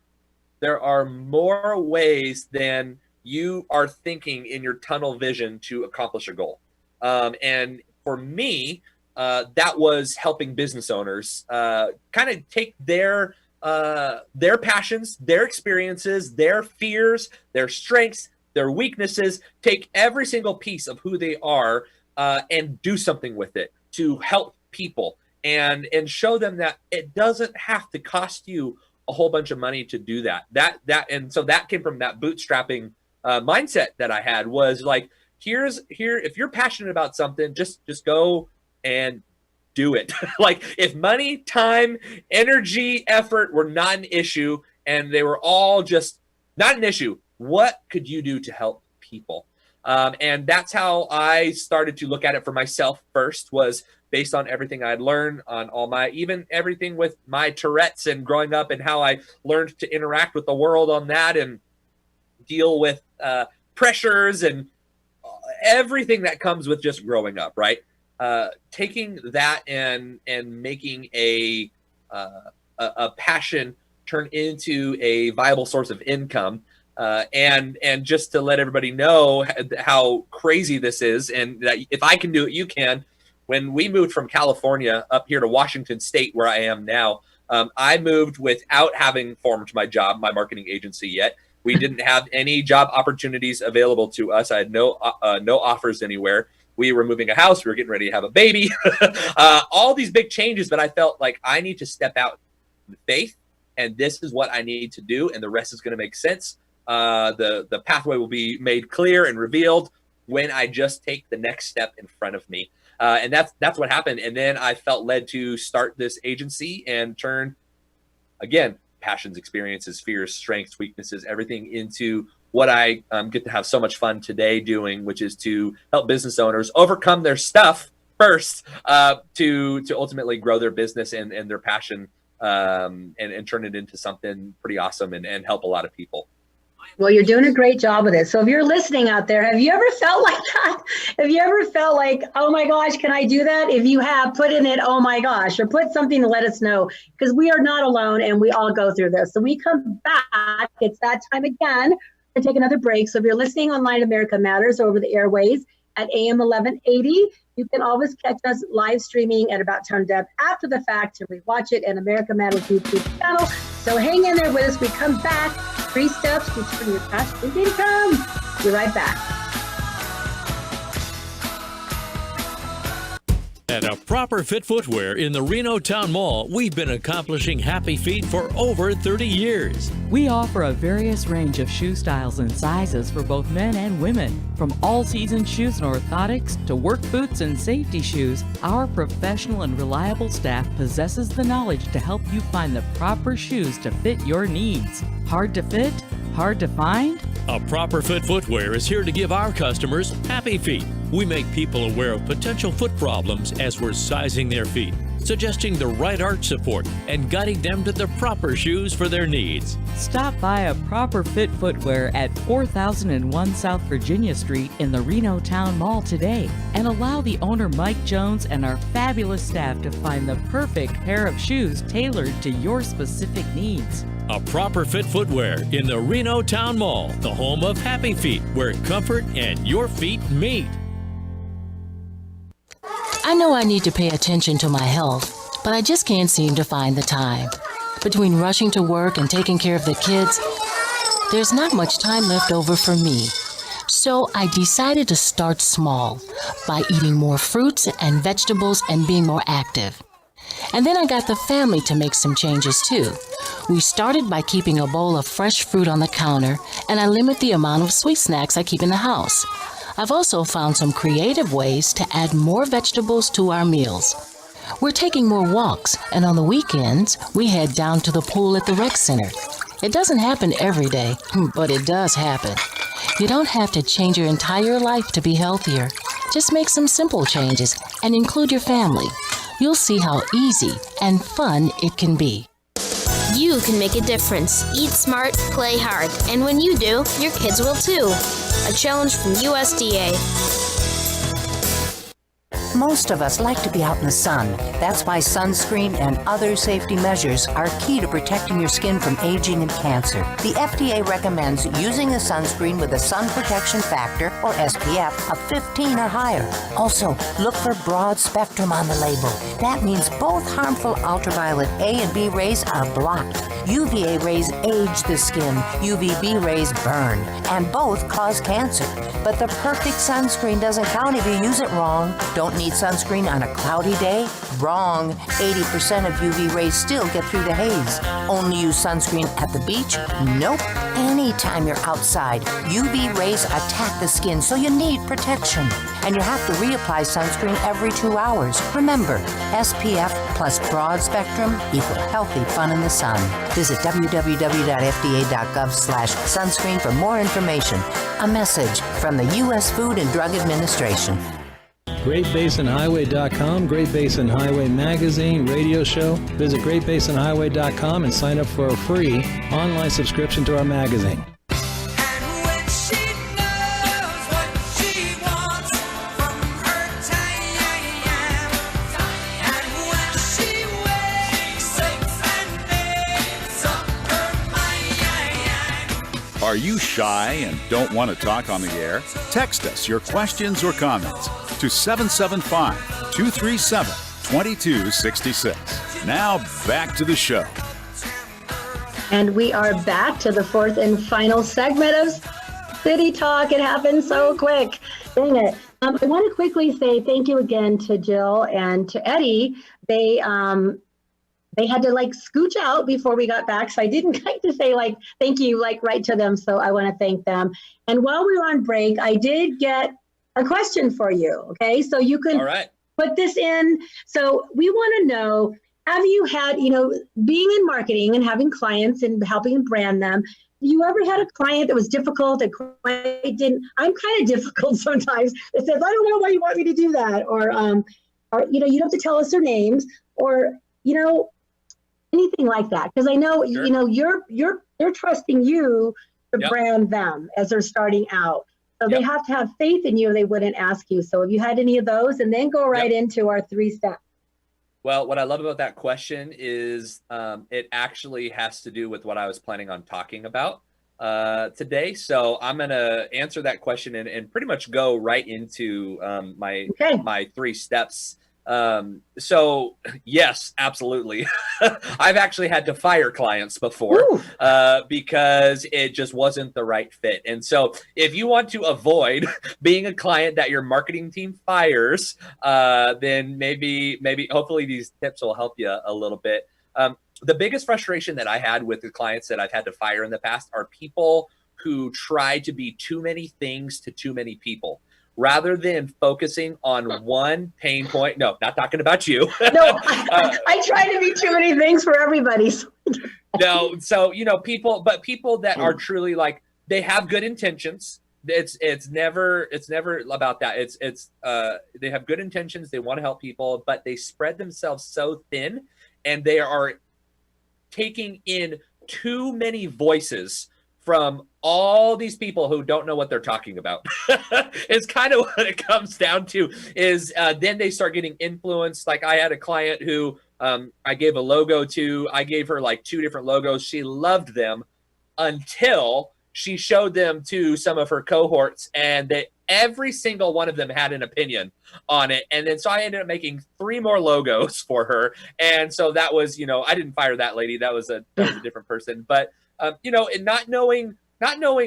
there are more ways than you are thinking in your tunnel vision to accomplish a goal. And for me, that was helping business owners kind of take their passions, their experiences, their fears, their strengths, their weaknesses, take every single piece of who they are and do something with it to help people and show them that it doesn't have to cost you a whole bunch of money to do that. And so that came from that bootstrapping mindset that I had, was like, here, if you're passionate about something, just go and do it. Like if money, time, energy, effort were not an issue and they were all just not an issue, what could you do to help people? And that's how I started to look at it for myself first, was based on everything I'd learned on all my, even everything with my Tourette's and growing up and how I learned to interact with the world on that and deal with pressures and everything that comes with just growing up, right? Taking that and making a passion turn into a viable source of income. And just to let everybody know how crazy this is, and that if I can do it, you can. When we moved from California up here to Washington State, where I am now, I moved without having formed my job, my marketing agency yet. We didn't have any job opportunities available to us. I had no offers anywhere. We were moving a house. We were getting ready to have a baby. All these big changes, but I felt like I need to step out in faith, and this is what I need to do, and the rest is going to make sense. The pathway will be made clear and revealed when I just take the next step in front of me. And that's what happened. And then I felt led to start this agency and turn, again, passions, experiences, fears, strengths, weaknesses, everything into what I get to have so much fun today doing, which is to help business owners overcome their stuff first, to ultimately grow their business and their passion, and turn it into something pretty awesome and help a lot of people. Well, you're doing a great job with it. So if you're listening out there, have you ever felt like that? Have you ever felt like, oh my gosh, can I do that? If you have, put in it, oh my gosh, or put something to let us know, because we are not alone and we all go through this. So we come back, it's that time again to take another break. So if you're listening online, America Matters, over the airways at AM 1180, you can always catch us live streaming at About Town Deb after the fact to rewatch it at America Matters YouTube channel. So hang in there with us. We come back. 3 steps to turn your passion into income. Be right back. At A Proper Fit Footwear in the Reno Town Mall, we've been accomplishing happy feet for over 30 years. We offer a various range of shoe styles and sizes for both men and women. From all-season shoes and orthotics to work boots and safety shoes, our professional and reliable staff possesses the knowledge to help you find the proper shoes to fit your needs. Hard to fit? Hard to find? A Proper Fit Footwear is here to give our customers happy feet. We make people aware of potential foot problems as we're sizing their feet, suggesting the right arch support, and guiding them to the proper shoes for their needs. Stop by A Proper Fit Footwear at 4001 South Virginia Street in the Reno Town Mall today, and allow the owner Mike Jones and our fabulous staff to find the perfect pair of shoes tailored to your specific needs. A Proper Fit Footwear in the Reno Town Mall, the home of happy feet, where comfort and your feet meet. I know I need to pay attention to my health, but I just can't seem to find the time. Between rushing to work and taking care of the kids, there's not much time left over for me. So I decided to start small by eating more fruits and vegetables and being more active. And then I got the family to make some changes too. We started by keeping a bowl of fresh fruit on the counter, and I limit the amount of sweet snacks I keep in the house. I've also found some creative ways to add more vegetables to our meals. We're taking more walks, and on the weekends, we head down to the pool at the rec center. It doesn't happen every day, but it does happen. You don't have to change your entire life to be healthier. Just make some simple changes and include your family. You'll see how easy and fun it can be. You can make a difference. Eat smart, play hard. And when you do, your kids will too. A challenge from USDA. Most of us like to be out in the sun. That's why sunscreen and other safety measures are key to protecting your skin from aging and cancer. The FDA recommends using a sunscreen with a sun protection factor, or SPF, of 15 or higher. Also, look for broad spectrum on the label. That means both harmful ultraviolet A and B rays are blocked. UVA rays age the skin, UVB rays burn, and both cause cancer. But the perfect sunscreen doesn't count if you use it wrong. Don't need sunscreen on a cloudy day? Wrong. 80% of UV rays still get through the haze. Only use sunscreen at the beach? Nope. Anytime you're outside, UV rays attack the skin, so you need protection. And you have to reapply sunscreen every 2 hours. Remember, SPF plus broad spectrum equal healthy fun in the sun. Visit www.fda.gov/sunscreen for more information. A message from the U.S. Food and Drug Administration. GreatBasinHighway.com, Great Basin Highway Magazine, radio show. Visit GreatBasinHighway.com and sign up for a free online subscription to our magazine. Are you shy and don't want to talk on the air? Text us your questions or comments to 775-237-2266. Now back to the show. And we are back to the fourth and final segment of City Talk. It happened so quick. Dang it. I want to quickly say thank you again to Jill and to Eddie. They had to scooch out before we got back. So I didn't kind of say thank you right to them. So I want to thank them. And while we were on break, I did get a question for you. Okay. So you can put this in. So we want to know, have you had, being in marketing and having clients and helping brand them, you ever had a client that was difficult, that quite didn't, I'm kind of difficult sometimes, that says, I don't know why you want me to do that. Or you don't have to tell us their names or, anything like that. Because I know, sure. They're trusting you to brand them as they're starting out. So they have to have faith in you or they wouldn't ask you. So have you had any of those? And then go right into our 3 steps. Well, what I love about that question is it actually has to do with what I was planning on talking about today. So I'm going to answer that question and pretty much go right into my 3 steps. So yes, absolutely. I've actually had to fire clients before because it just wasn't the right fit. And so if you want to avoid being a client that your marketing team fires, then maybe hopefully these tips will help you a little bit. The biggest frustration that I had with the clients that I've had to fire in the past are people who try to be too many things to too many people. Rather than focusing on one pain point. No, not talking about you. No, I try to be too many things for everybody. No, so, people that are truly they have good intentions. It's never about that. It's they have good intentions. They want to help people, but they spread themselves so thin and they are taking in too many voices from all these people who don't know what they're talking about. It's kind of what it comes down to is then they start getting influenced. Like I had a client who I gave a logo to. I gave her 2 different logos. She loved them until she showed them to some of her cohorts and every single one of them had an opinion on it. And then so I ended up making 3 more logos for her. And so that was, I didn't fire that lady. That was a different person. But and not knowing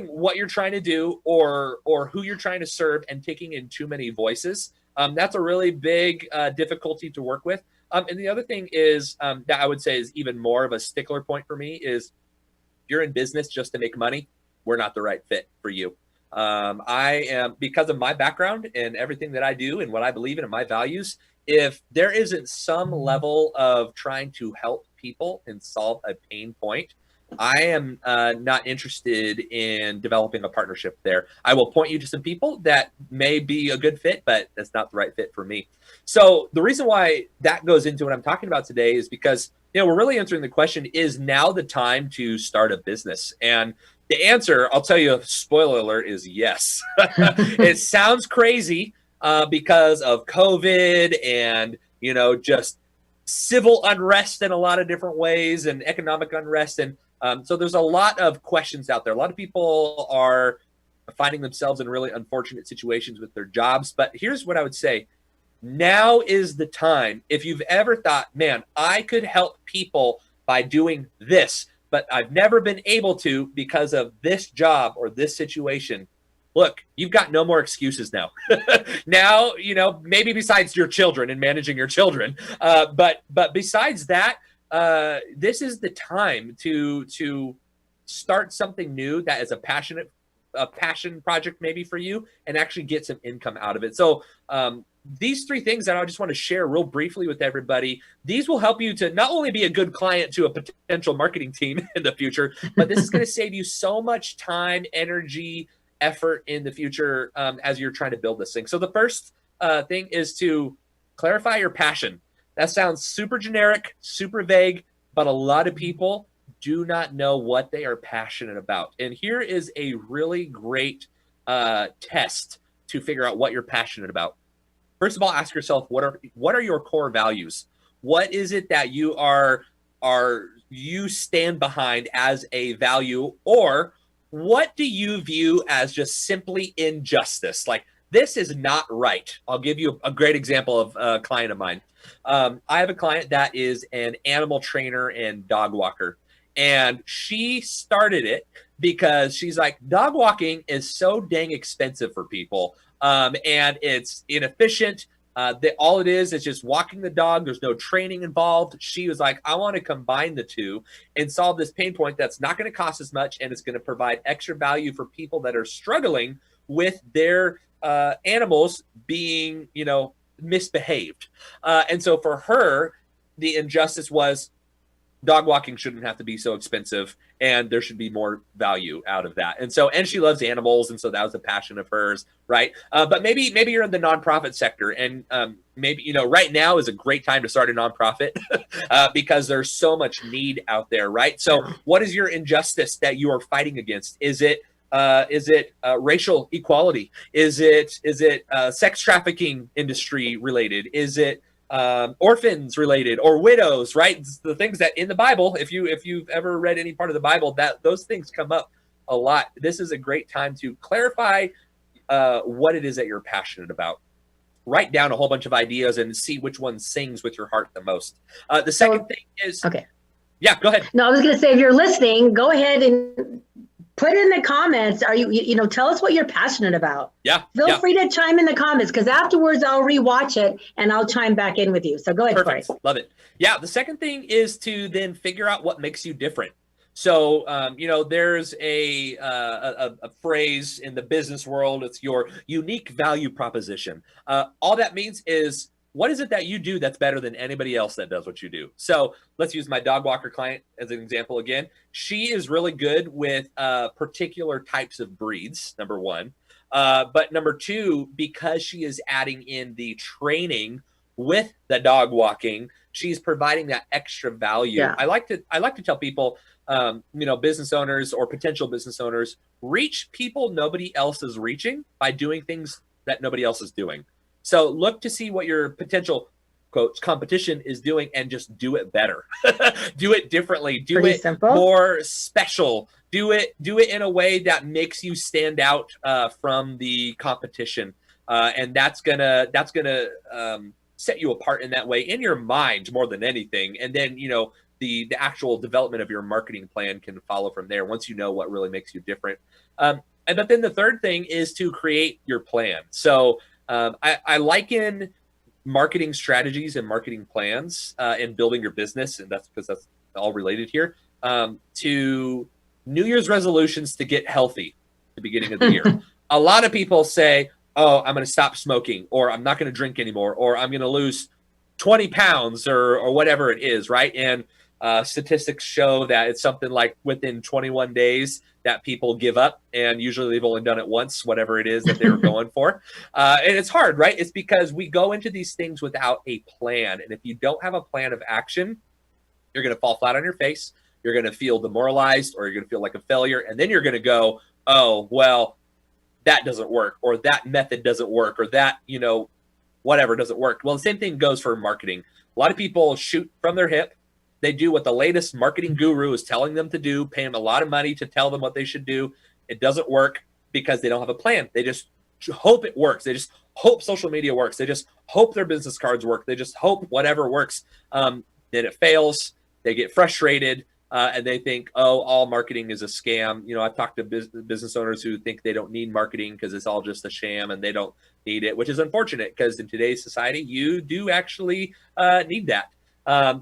what you're trying to do or who you're trying to serve and taking in too many voices, that's a really big difficulty to work with. And the other thing is that I would say is even more of a stickler point for me is if you're in business just to make money, we're not the right fit for you. I am, because of my background and everything that I do and what I believe in and my values, if there isn't some level of trying to help people and solve a pain point, I am not interested in developing a partnership there. I will point you to some people that may be a good fit, but that's not the right fit for me. So the reason why that goes into what I'm talking about today is because, we're really answering the question, is now the time to start a business? And the answer, I'll tell you, spoiler alert, is yes. It sounds crazy because of COVID and, just civil unrest in a lot of different ways and economic unrest. And so there's a lot of questions out there. A lot of people are finding themselves in really unfortunate situations with their jobs. But here's what I would say. Now is the time. If you've ever thought, man, I could help people by doing this, but I've never been able to because of this job or this situation, look, you've got no more excuses now. Now, maybe besides your children and managing your children, but besides that, this is the time to start something new that is a passion project maybe for you, and actually get some income out of it. So these 3 things that I just want to share real briefly with everybody, these will help you to not only be a good client to a potential marketing team in the future, but this is going to save you so much time, energy, effort in the future as you're trying to build this thing. So the first thing is to clarify your passion. That sounds super generic, super vague, but a lot of people do not know what they are passionate about. And here is a really great test to figure out what you're passionate about. First of all, ask yourself, what are your core values? What is it that you stand behind as a value, or what do you view as just simply injustice? Like, this is not right. I'll give you a great example of a client of mine. I have a client that is an animal trainer and dog walker. And she started it because she's like, dog walking is so dang expensive for people. And it's inefficient. All it is just walking the dog. There's no training involved. She was like, I want to combine the two and solve this pain point that's not going to cost as much, and it's going to provide extra value for people that are struggling with their animals being, misbehaved. And so for her, the injustice was dog walking shouldn't have to be so expensive, and there should be more value out of that. And she loves animals, and so that was a passion of hers, right? But maybe you're in the nonprofit sector, and maybe right now is a great time to start a nonprofit because there's so much need out there, right? So what is your injustice that you are fighting against? Is it racial equality? Is it sex trafficking industry related? Is it orphans related or widows, right? It's the things that in the Bible, if you've ever read any part of the Bible, that those things come up a lot. This is a great time to clarify what it is that you're passionate about. Write down a whole bunch of ideas and see which one sings with your heart the most. The second thing is, okay. Yeah, go ahead. No, I was going to say, if you're listening, go ahead and put in the comments. Are you tell us what you're passionate about. Yeah. Feel free to chime in the comments, because afterwards I'll rewatch it and I'll chime back in with you. So go ahead. Perfect. Love it. Yeah. The second thing is to then figure out what makes you different. So, there's a phrase in the business world. It's your unique value proposition. All that means is, what is it that you do that's better than anybody else that does what you do? So let's use my dog walker client as an example again. She is really good with particular types of breeds, number one. But number two, because she is adding in the training with the dog walking, she's providing that extra value. Yeah. I like to tell people, business owners or potential business owners, reach people nobody else is reaching by doing things that nobody else is doing. So look to see what your potential quotes competition is doing and just do it better. Do it differently. Do Pretty it simple. More special. Do it in a way that makes you stand out from the competition. And that's gonna set you apart in that way in your mind more than anything. And then, the actual development of your marketing plan can follow from there once you know what really makes you different. But then the third thing is to create your plan. So I liken marketing strategies and marketing plans and building your business, and that's because that's all related here, to New Year's resolutions to get healthy at the beginning of the year. A lot of people say, oh, I'm going to stop smoking, or I'm not going to drink anymore, or I'm going to lose 20 pounds or whatever it is, right? And statistics show that it's something like within 21 days that people give up, and usually they've only done it once, whatever it is that they were going for. And it's hard, right? It's because we go into these things without a plan. And if you don't have a plan of action, you're going to fall flat on your face. You're going to feel demoralized, or you're going to feel like a failure. And then you're going to go, oh, well, that doesn't work, or that method doesn't work, or that, whatever doesn't work. Well, the same thing goes for marketing. A lot of people shoot from their hip. They do what the latest marketing guru is telling them to do, pay them a lot of money to tell them what they should do. It doesn't work because they don't have a plan. They just hope it works. They just hope social media works. They just hope their business cards work. They just hope whatever works. Then it fails. They get frustrated. and they think, oh, all marketing is a scam. You know, I've talked to business owners who think they don't need marketing because it's all just a sham and they don't need it, which is unfortunate because in today's society, you do actually need that.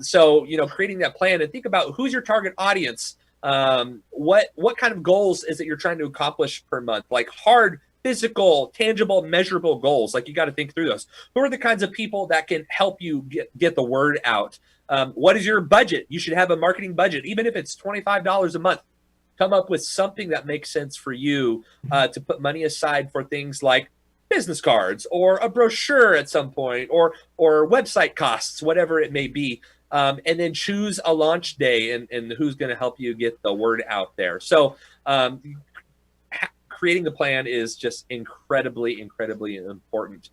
So, you know, creating that plan and think about who's your target audience. What kind of goals is it you're trying to accomplish per month? Like hard, physical, tangible, measurable goals. Like you got to think through those. Who are the kinds of people that can help you get the word out? What is your budget? You should have a marketing budget, even if it's $25 a month. Come up with something that makes sense for you to put money aside for things like business cards or a brochure at some point or website costs, whatever it may be. And then choose a launch day and who's going to help you get the word out there. So creating the plan is just incredibly, incredibly important.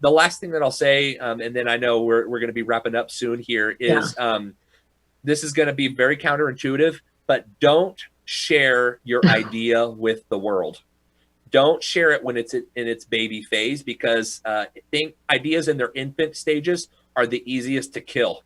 The last thing that I'll say, and then I know we're going to be wrapping up soon here, is this is going to be very counterintuitive, but don't share your idea with the world. Don't share it when it's in its baby phase, because ideas in their infant stages are the easiest to kill.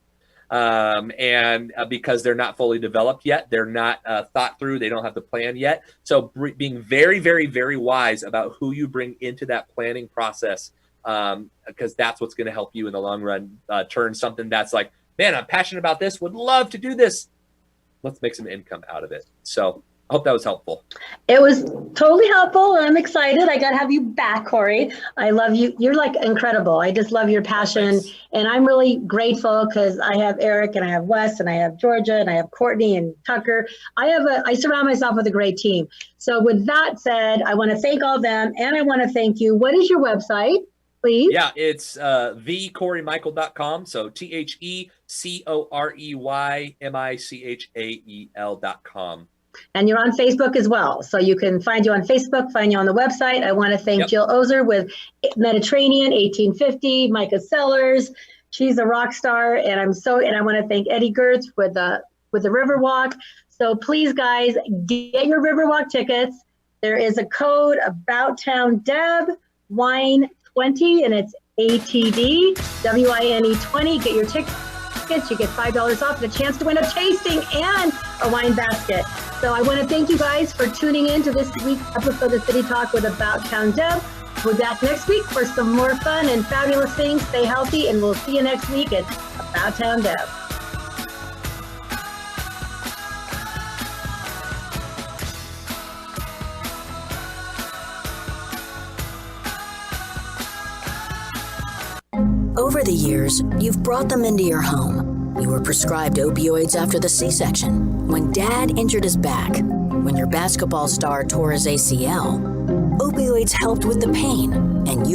And because they're not fully developed yet, they're not thought through, they don't have the plan yet. So being very, very, very wise about who you bring into that planning process, because that's what's going to help you in the long run turn something that's like, man, I'm passionate about this, would love to do this. Let's make some income out of it. So I hope that was helpful. It was totally helpful. I'm excited. I got to have you back, Corey. I love you. You're like incredible. I just love your passion. Thanks. And I'm really grateful because I have Eric and I have Wes and I have Georgia and I have Courtney and Tucker. I surround myself with a great team. So with that said, I want to thank all of them and I want to thank you. What is your website, please? Yeah, it's thecoreymichael.com. So TheCoreyMichael.com. And you're on Facebook as well. So you can find you on Facebook, find you on the website. I want to thank Jill Ozer with Mediterranean 1850, Micah Sellers. She's a rock star. And I want to thank Eddie Gertz with the Riverwalk. So please, guys, get your Riverwalk tickets. There is a code About Town Deb Wine 20, and it's ATD WINE 20. Get your tickets. You get $5 off and a chance to win a tasting and a wine basket. So I want to thank you guys for tuning in to this week's episode of City Talk with About Town Deb. We'll be back next week for some more fun and fabulous things. Stay healthy, and we'll see you next week at About Town Deb. Over the years, you've brought them into your home. You were prescribed opioids after the C-section, when Dad injured his back, when your basketball star tore his ACL. Opioids helped with the pain, and you